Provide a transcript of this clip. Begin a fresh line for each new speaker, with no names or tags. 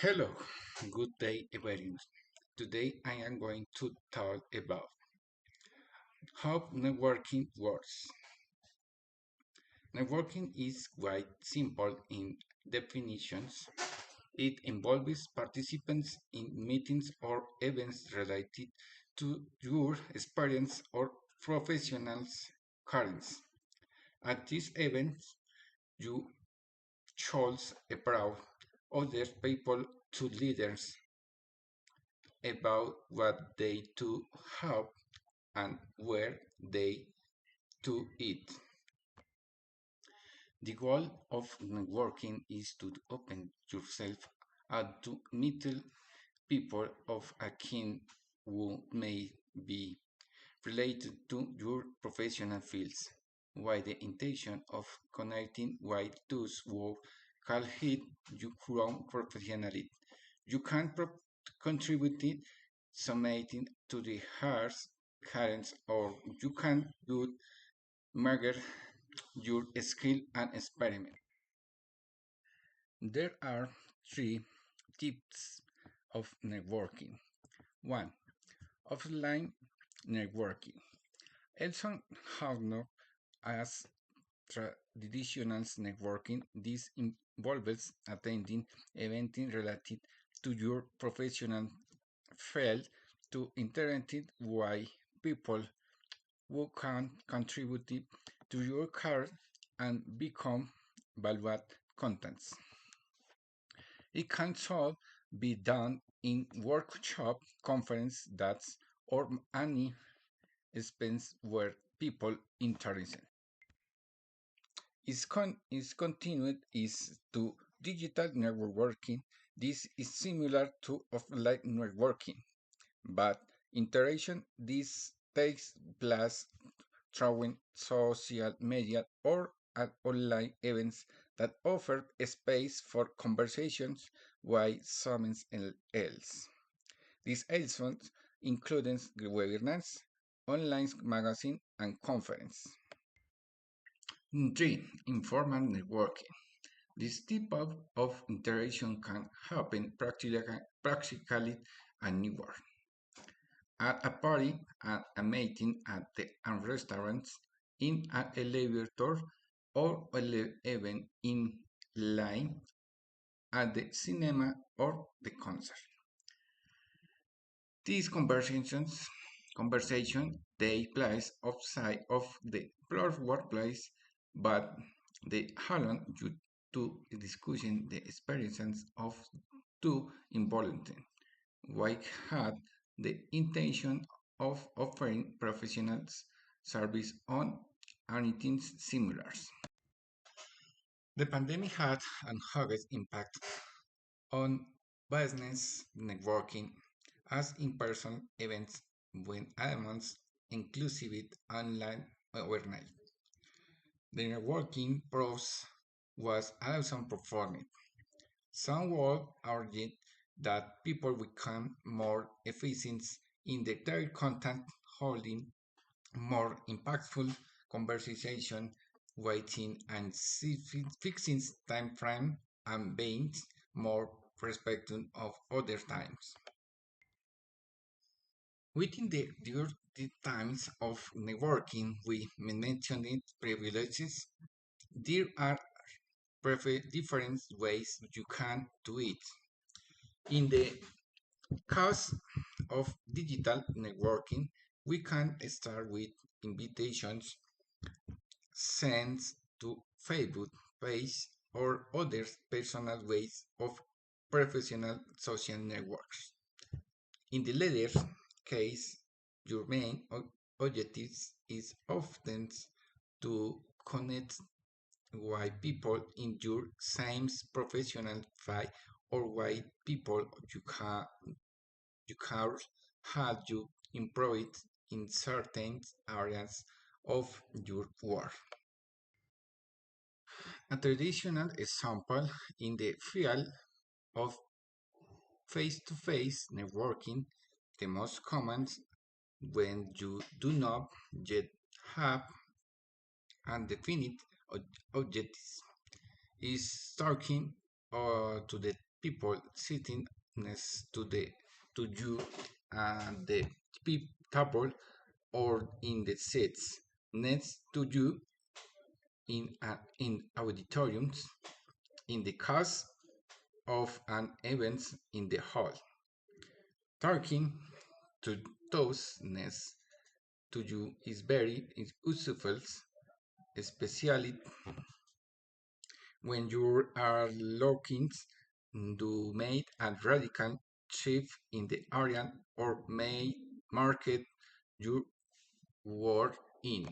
Hello, good day everyone. Today I am going to talk about how networking works. Networking is quite simple in definitions. It involves participants in meetings or events related to your experience or professionals' currents. At these events, you choose about other people to leaders about what they do have and where they to it. The goal of networking is to open yourself up to meet people of a kind who may be related to your professional fields, while the intention of connecting with those who can help you grow professionally. You can contribute something to the hearts, currents, or you can do measure your skill and experiment. There are three types of networking. One, offline networking. Also known as traditional networking, this involves attending events related to your professional field to interact with people who can contribute to your career and become valuable contents. It can also be done in workshop, conference, that's or any space where people interested. Its continued is to digital networking. This is similar to offline networking, but interaction this takes place through social media or at online events that offer a space for conversations with someone else. These events include webinars, online magazine, and conference. 3. Informal networking. This type of interaction can happen practically anywhere. At a party, at a meeting, at the restaurants, in an elevator, or even in line at the cinema or the concert. These conversation take place outside of the workplace, but they allow you to discussing the experiences of two involved. White had the intention of offering professionals service on anything similar. The pandemic had an huge impact on business networking as in-person events when elements inclusive online overnight. The networking pros was also performing. Some would argue that people become more efficient in their content, holding more impactful conversation, waiting and fixing time frame, and being more respectful of other times. Within the times of networking, we mentioned privileges. There are different ways you can do it. In the case of digital networking, we can start with invitations sent to Facebook page or other personal ways of professional social networks. In the latter case, your main objective is often to connect with people in your same professional field or with people you can help you improve in certain areas of your work. A traditional example in the field of face-to-face networking, the most common when you do not yet have undefined objectives is talking to the people sitting next to you and the table or in the seats next to you in auditoriums, in the cast of an event in the hall. Talking to those next to you is very useful, especially when you are looking to make a radical shift in the area or may market you work in.